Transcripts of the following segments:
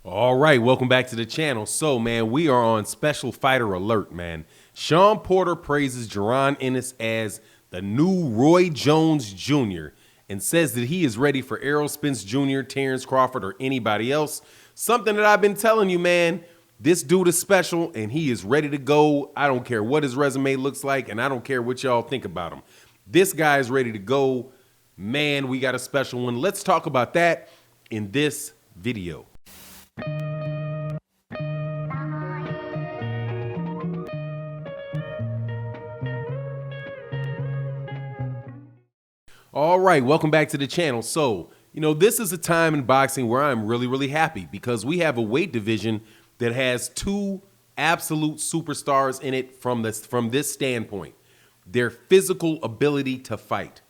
All right, welcome back to the channel. So, man, we are on special fighter alert, man. Shawn Porter praises Jaron Ennis as the new Roy Jones Jr. and says that he is ready for Errol, Spence Jr., Terrence Crawford, or anybody else. Something that I've been telling you, man. This dude is special, and he is ready to go. I don't care what his resume looks like, and I don't care what y'all think about him. This guy is ready to go. Man, we got a special one. Let's talk about that in this video. All right, welcome back to the channel. So, this is a time in boxing where I'm really happy because we have a weight division that has two absolute superstars in it from this standpoint. Their physical ability to fight.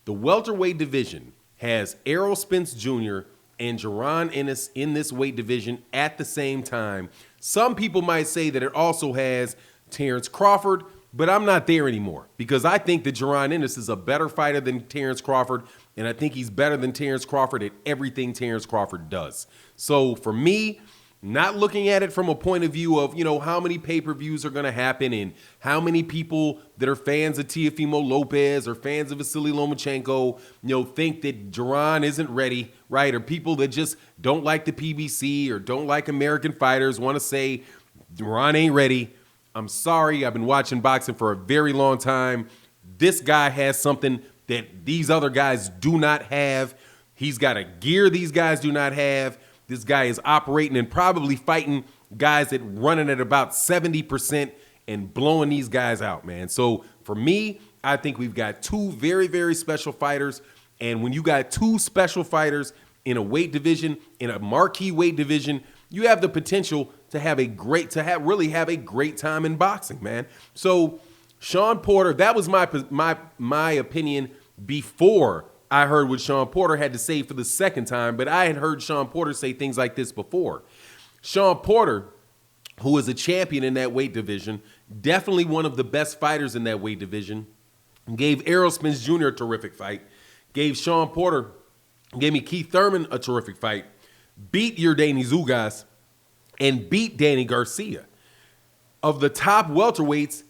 The welterweight division has Errol Spence Jr. and Jaron Ennis in this weight division at the same time. Some people might say that it also has Terrence Crawford, but I'm not there anymore because I think that Jaron Ennis is a better fighter than Terrence Crawford, and I think he's better than Terrence Crawford at everything Terrence Crawford does. So for me, not looking at it from a point of view of, how many pay-per-views are going to happen and how many people that are fans of Teofimo Lopez or fans of Vasily Lomachenko, think that Jaron isn't ready, right? Or people that just don't like the PBC or don't like American fighters want to say Jaron ain't ready. I'm sorry. I've been watching boxing for a very long time. This guy has something that these other guys do not have. He's got a gear these guys do not have. This guy is operating and probably fighting guys that running at about 70% and blowing these guys out, man. So for me, I think we've got two very special fighters. And when you got two special fighters in a weight division, in a marquee weight division, you have the potential to really have a great time in boxing, man. So Shawn Porter, that was my opinion before I heard what Shawn Porter had to say for the second time, but I had heard Shawn Porter say things like this before. Shawn Porter, who is a champion in that weight division, definitely one of the best fighters in that weight division, gave Errol Spence Jr. a terrific fight, gave me Keith Thurman a terrific fight, beat Yordenis Ugas, and beat Danny Garcia. Of the top welterweights,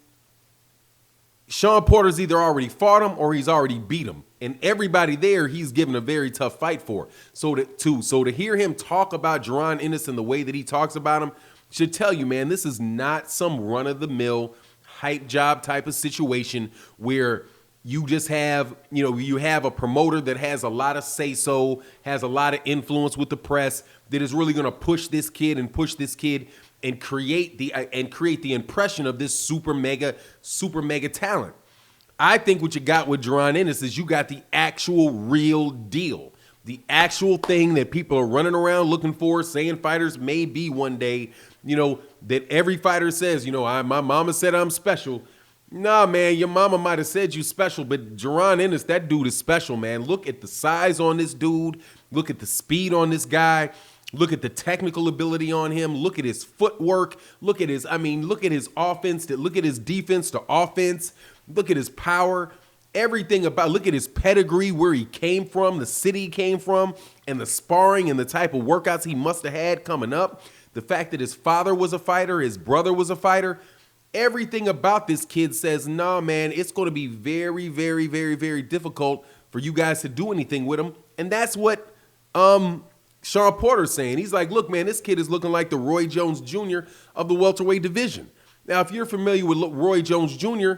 Shawn Porter's either already fought him or he's already beat him. And everybody there, he's given a very tough fight for. So to hear him talk about Jaron Ennis and the way that he talks about him should tell you, man, this is not some run-of-the-mill hype job type of situation where you just have, you have a promoter that has a lot of say-so, has a lot of influence with the press, that is really going to push this kid and create the impression of this super mega talent. I think what you got with Jaron Ennis is you got the actual real deal, the actual thing that people are running around looking for, saying fighters may be one day, that every fighter says, my mama said I'm special. Nah, man, your mama might have said you special, but Jaron Ennis, that dude is special, man. Look at the size on this dude. Look at the speed on this guy. Look at the technical ability on him. Look at his footwork. Look at his offense. Look at his defense to offense. Look at his power. Everything about, look at his pedigree, where he came from, the city he came from, and the sparring and the type of workouts he must have had coming up. The fact that his father was a fighter, his brother was a fighter. Everything about this kid says, nah, man, it's going to be very difficult for you guys to do anything with him. And that's what Shawn Porter's saying. He's like, look, man, this kid is looking like the Roy Jones Jr. of the welterweight division. Now, if you're familiar with Roy Jones Jr.,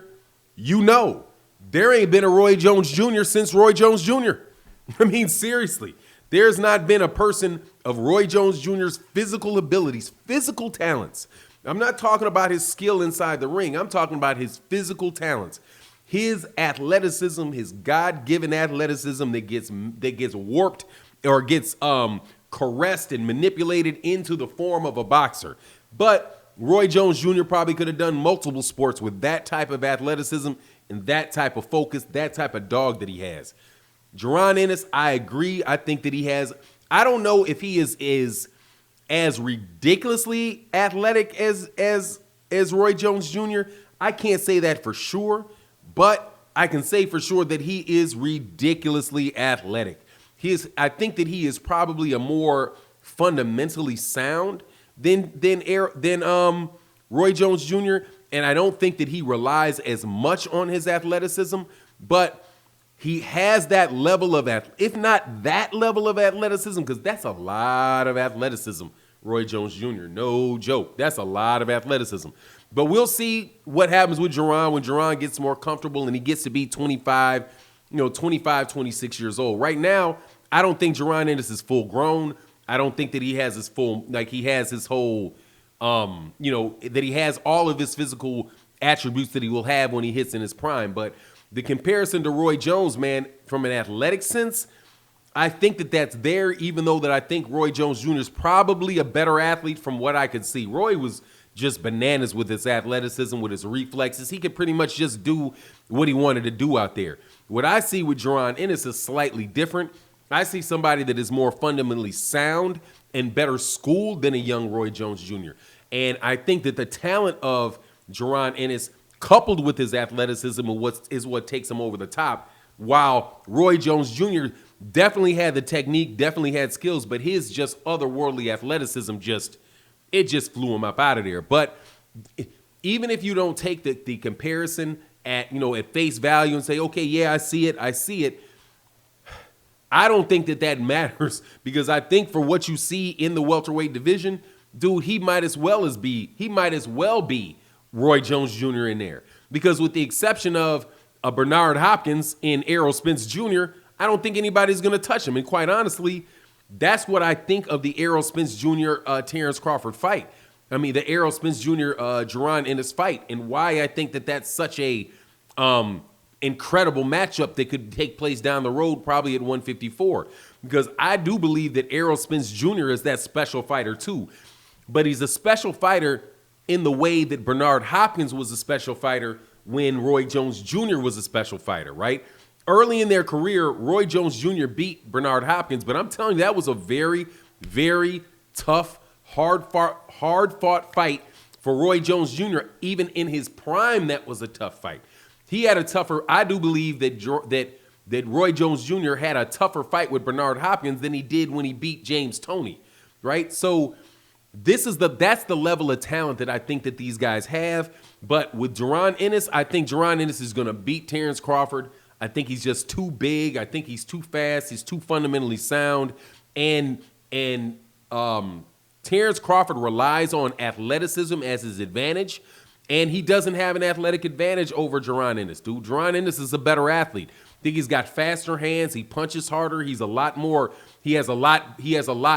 there ain't been a Roy Jones Jr. since Roy Jones Jr. I mean, seriously, there's not been a person of Roy Jones Jr.'s physical abilities, physical talents. I'm not talking about his skill inside the ring. I'm talking about his physical talents, his athleticism, his God-given athleticism that gets warped or gets caressed and manipulated into the form of a boxer. But Roy Jones Jr. probably could have done multiple sports with that type of athleticism and that type of focus, that type of dog that he has. Jaron Ennis, I agree. I think that he has, I don't know if he is as ridiculously athletic as Roy Jones Jr. I can't say that for sure, but I can say for sure that he is ridiculously athletic. I think that he is probably a more fundamentally sound than Roy Jones Jr. And I don't think that he relies as much on his athleticism, but he has that level of, if not that level of athleticism, because that's a lot of athleticism, Roy Jones Jr. No joke. That's a lot of athleticism. But we'll see what happens with Jaron when Jaron gets more comfortable and he gets to be 25, 26 years old. Right now, I don't think Jaron Ennis is full grown. I don't think that he has his full, like he has his whole, that he has all of his physical attributes that he will have when he hits in his prime. But the comparison to Roy Jones, man, from an athletic sense, I think that that's there, even though that I think Roy Jones Jr. is probably a better athlete from what I could see. Roy was just bananas with his athleticism, with his reflexes. He could pretty much just do what he wanted to do out there. What I see with Jaron Ennis is slightly different. I see somebody that is more fundamentally sound and better schooled than a young Roy Jones Jr. And I think that the talent of Jaron Ennis, coupled with his athleticism, is what takes him over the top, while Roy Jones Jr. definitely had the technique, definitely had skills, but his just otherworldly athleticism just flew him up out of there. But even if you don't take the comparison at face value and say, okay, yeah, I see it, I don't think that matters, because I think for what you see in the welterweight division, dude, he might as well be Roy Jones Jr. in there. Because with the exception of a Bernard Hopkins and Errol Spence Jr., I don't think anybody's going to touch him. And quite honestly, that's what I think of the Errol Spence Jr. Terrence Crawford fight. I mean, the Errol Spence Jr. Jaron Ennis fight, and why I think that that's such a incredible matchup that could take place down the road, probably at 154. Because I do believe that Errol Spence Jr. is that special fighter too. But he's a special fighter in the way that Bernard Hopkins was a special fighter when Roy Jones Jr. was a special fighter, right? Early in their career, Roy Jones Jr. beat Bernard Hopkins, but I'm telling you, that was a very, very tough, hard-fought fight for Roy Jones Jr. Even in his prime, that was a tough fight. He had a tougher, I do believe that Roy Jones Jr. had a tougher fight with Bernard Hopkins than he did when he beat James Toney, right? So that's the level of talent that I think that these guys have. But with Jaron Ennis, I think Jaron Ennis is going to beat Terrence Crawford. I think he's just too big. I think he's too fast. He's too fundamentally sound. And Terrence Crawford relies on athleticism as his advantage, and he doesn't have an athletic advantage over Jaron Ennis, dude. Jaron Ennis is a better athlete. I think he's got faster hands. He punches harder. He has a lot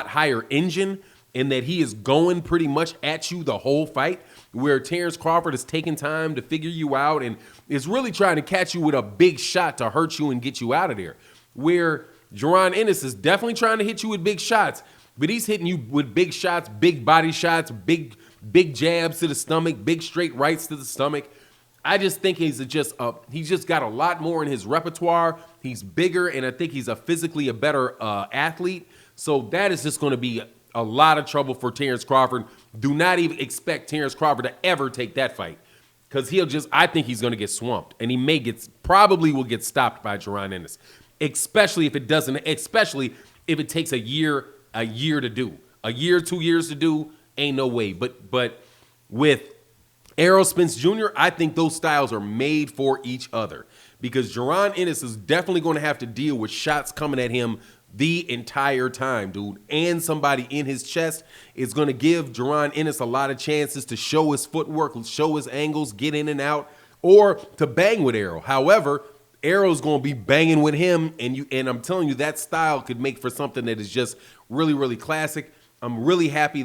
higher engine, in that he is going pretty much at you the whole fight, where Terrence Crawford is taking time to figure you out and is really trying to catch you with a big shot to hurt you and get you out of there. Where Jaron Ennis is definitely trying to hit you with big shots, but he's hitting you with big shots, big body shots, big jabs to the stomach, big straight rights to the stomach. I just think he's just got a lot more in his repertoire. He's bigger, and I think he's physically a better athlete. So that is just going to be a lot of trouble for Terrence Crawford. Do not even expect Terrence Crawford to ever take that fight, because I think he's going to get swamped, and he probably will get stopped by Jaron Ennis, especially if it takes a year to do. A year, 2 years to do, ain't no way. But with Errol Spence Jr., I think those styles are made for each other, because Jaron Ennis is definitely going to have to deal with shots coming at him the entire time, dude. And somebody in his chest is going to give Jaron Ennis a lot of chances to show his footwork, show his angles, get in and out, or to bang with Errol. However, Errol's going to be banging with him, and I'm telling you, that style could make for something that is just really, really classic. I'm really happy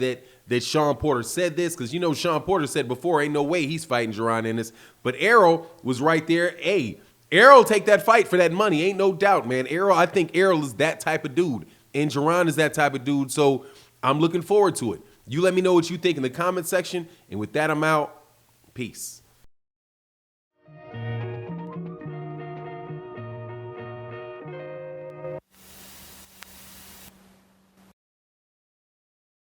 that Shawn Porter said this, because Shawn Porter said before, ain't no way he's fighting Jaron Ennis. But Errol was right there. Hey, Errol take that fight for that money, ain't no doubt, man. I think Errol is that type of dude, and Jaron is that type of dude, so I'm looking forward to it. You let me know what you think in the comment section, and with that, I'm out. Peace.